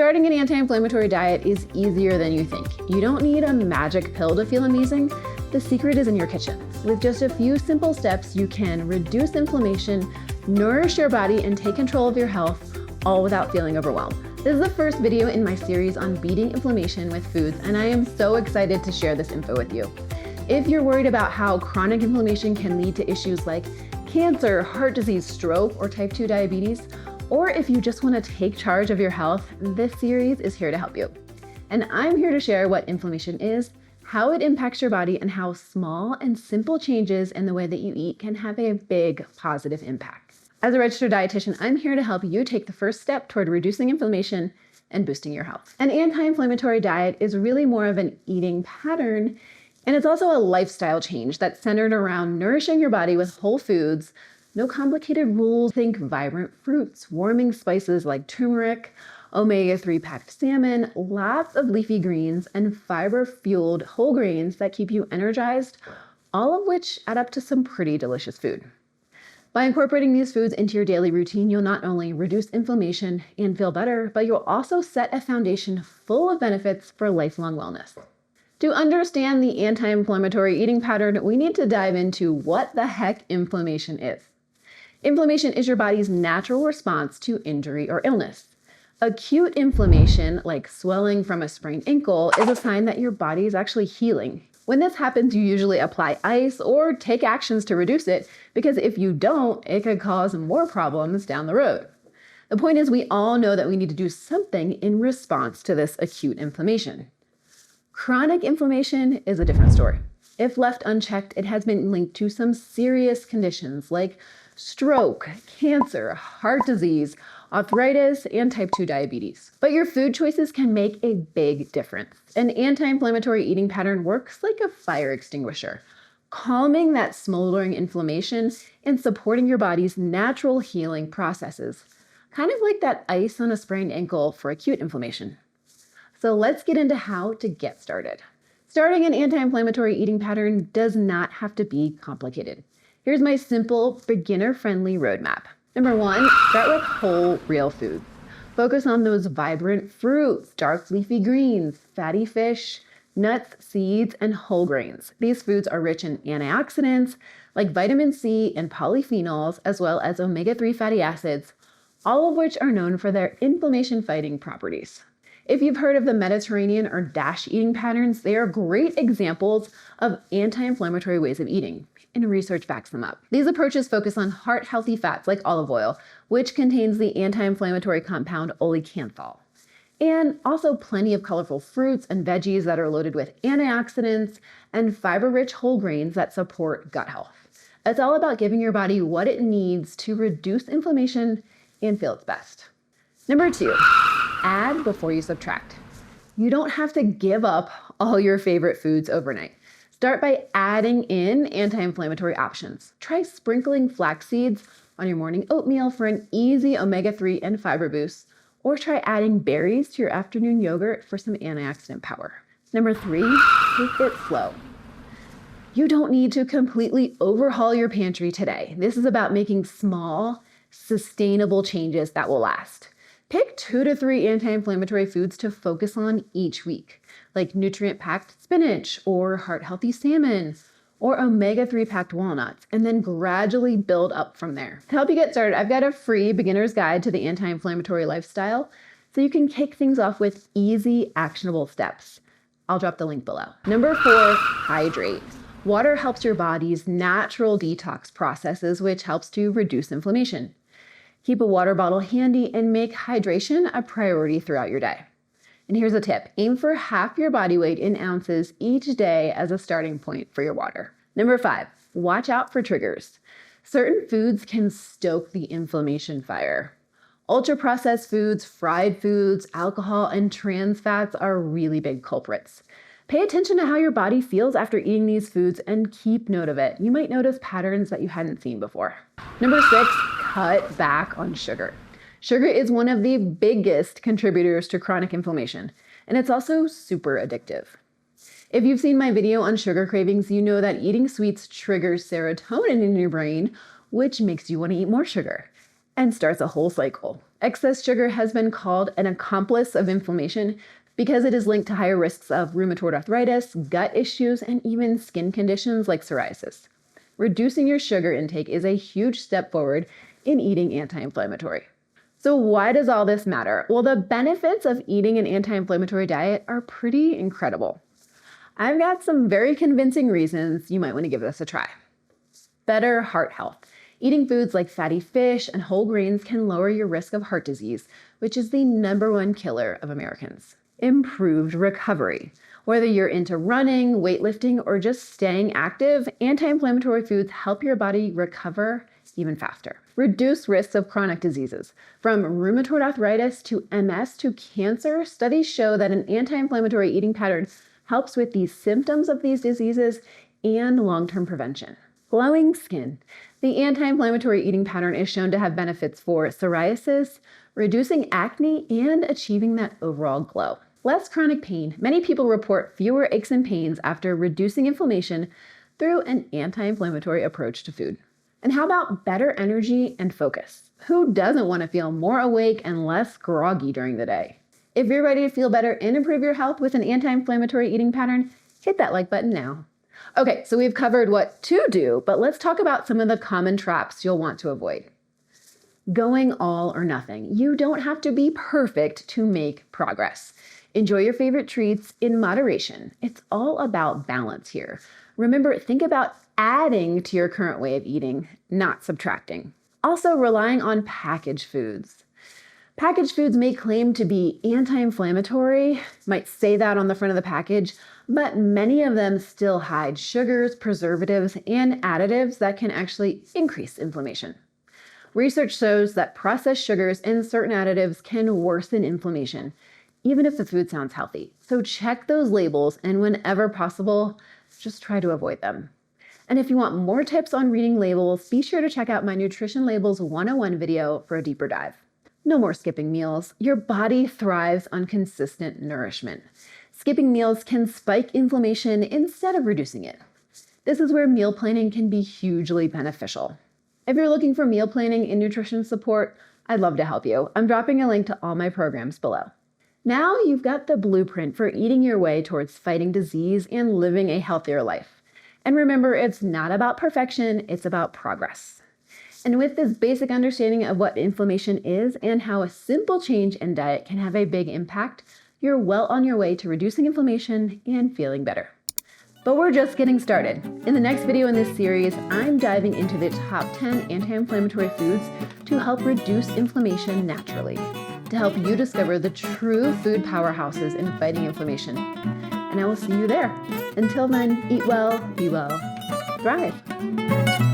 Starting an anti-inflammatory diet is easier than you think. You don't need a magic pill to feel amazing. The secret is in your kitchen. With just a few simple steps, you can reduce inflammation, nourish your body, and take control of your health, all without feeling overwhelmed. This is the first video in my series on beating inflammation with foods, and I am so excited to share this info with you. If you're worried about how chronic inflammation can lead to issues like cancer, heart disease, stroke, or type 2 diabetes, or if you just want to take charge of your health, this series is here to help you. And I'm here to share what inflammation is, how it impacts your body, and how small and simple changes in the way that you eat can have a big positive impact. As a registered dietitian, I'm here to help you take the first step toward reducing inflammation and boosting your health. An anti-inflammatory diet is really more of an eating pattern, and it's also a lifestyle change that's centered around nourishing your body with whole foods. No complicated rules. Think vibrant fruits, warming spices like turmeric, omega-3 packed salmon, lots of leafy greens, and fiber-fueled whole grains that keep you energized, all of which add up to some pretty delicious food. By incorporating these foods into your daily routine, you'll not only reduce inflammation and feel better, but you'll also set a foundation full of benefits for lifelong wellness. To understand the anti-inflammatory eating pattern, we need to dive into what the heck inflammation is. Inflammation is your body's natural response to injury or illness. Acute inflammation, like swelling from a sprained ankle, is a sign that your body is actually healing. When this happens, you usually apply ice or take actions to reduce it, because if you don't, it could cause more problems down the road. The point is, we all know that we need to do something in response to this acute inflammation. Chronic inflammation is a different story. If left unchecked, it has been linked to some serious conditions like stroke, cancer, heart disease, arthritis, and type 2 diabetes. But your food choices can make a big difference. An anti-inflammatory eating pattern works like a fire extinguisher, calming that smoldering inflammation and supporting your body's natural healing processes, kind of like that ice on a sprained ankle for acute inflammation. So let's get into how to get started. Starting an anti-inflammatory eating pattern does not have to be complicated. Here's my simple, beginner-friendly roadmap. Number 1, start with whole, real foods. Focus on those vibrant fruits, dark leafy greens, fatty fish, nuts, seeds, and whole grains. These foods are rich in antioxidants like vitamin C and polyphenols, as well as omega-3 fatty acids, all of which are known for their inflammation-fighting properties. If you've heard of the Mediterranean or DASH eating patterns, they are great examples of anti-inflammatory ways of eating, and research backs them up. These approaches focus on heart-healthy fats like olive oil, which contains the anti-inflammatory compound olecanthal, and also plenty of colorful fruits and veggies that are loaded with antioxidants and fiber-rich whole grains that support gut health. It's all about giving your body what it needs to reduce inflammation and feel its best. Number 2, add before you subtract. You don't have to give up all your favorite foods overnight. Start by adding in anti-inflammatory options. Try sprinkling flax seeds on your morning oatmeal for an easy omega-3 and fiber boost, or try adding berries to your afternoon yogurt for some antioxidant power. Number 3, take it slow. You don't need to completely overhaul your pantry today. This is about making small, sustainable changes that will last. Pick 2 to 3 anti-inflammatory foods to focus on each week, like nutrient-packed spinach or heart-healthy salmon or omega-3 packed walnuts, and then gradually build up from there. To help you get started, I've got a free beginner's guide to the anti-inflammatory lifestyle, so you can kick things off with easy, actionable steps. I'll drop the link below. Number 4, hydrate. Water helps your body's natural detox processes, which helps to reduce inflammation. Keep a water bottle handy and make hydration a priority throughout your day. And here's a tip. Aim for half your body weight in ounces each day as a starting point for your water. Number 5, watch out for triggers. Certain foods can stoke the inflammation fire. Ultra-processed foods, fried foods, alcohol, and trans fats are really big culprits. Pay attention to how your body feels after eating these foods and keep note of it. You might notice patterns that you hadn't seen before. Number 6, cut back on sugar. Sugar is one of the biggest contributors to chronic inflammation, and it's also super addictive. If you've seen my video on sugar cravings, you know that eating sweets triggers serotonin in your brain, which makes you want to eat more sugar. and starts a whole cycle. Excess sugar has been called an accomplice of inflammation because it is linked to higher risks of rheumatoid arthritis, gut issues, and even skin conditions like psoriasis. Reducing your sugar intake is a huge step forward in eating anti-inflammatory. So why does all this matter? Well, the benefits of eating an anti-inflammatory diet are pretty incredible. I've got some very convincing reasons you might want to give this a try. Better heart health. Eating foods like fatty fish and whole grains can lower your risk of heart disease, which is the #1 killer of Americans. Improved recovery. Whether you're into running, weightlifting, or just staying active, anti-inflammatory foods help your body recover even faster. Reduce risks of chronic diseases. From rheumatoid arthritis to MS to cancer, studies show that an anti-inflammatory eating pattern helps with the symptoms of these diseases and long-term prevention. Glowing skin. The anti-inflammatory eating pattern is shown to have benefits for psoriasis, reducing acne, and achieving that overall glow. Less chronic pain. Many people report fewer aches and pains after reducing inflammation through an anti-inflammatory approach to food. And how about better energy and focus? Who doesn't want to feel more awake and less groggy during the day? If you're ready to feel better and improve your health with an anti-inflammatory eating pattern, hit that like button now. Okay, so we've covered what to do, but let's talk about some of the common traps you'll want to avoid. Going all or nothing. You don't have to be perfect to make progress. Enjoy your favorite treats in moderation. It's all about balance here. Remember, think about adding to your current way of eating, not subtracting. Also, relying on packaged foods. Packaged foods may claim to be anti-inflammatory, might say that on the front of the package, but many of them still hide sugars, preservatives, and additives that can actually increase inflammation. Research shows that processed sugars and certain additives can worsen inflammation, even if the food sounds healthy. So check those labels, and whenever possible, just try to avoid them. And if you want more tips on reading labels, be sure to check out my Nutrition Labels 101 video for a deeper dive. No more skipping meals. Your body thrives on consistent nourishment. Skipping meals can spike inflammation instead of reducing it. This is where meal planning can be hugely beneficial. If you're looking for meal planning and nutrition support, I'd love to help you. I'm dropping a link to all my programs below. Now you've got the blueprint for eating your way towards fighting disease and living a healthier life. And remember, it's not about perfection, it's about progress. And with this basic understanding of what inflammation is and how a simple change in diet can have a big impact, you're well on your way to reducing inflammation and feeling better. But we're just getting started. In the next video in this series, I'm diving into the top 10 anti-inflammatory foods to help reduce inflammation naturally, to help you discover the true food powerhouses in fighting inflammation. And I will see you there. Until then, eat well, be well, thrive.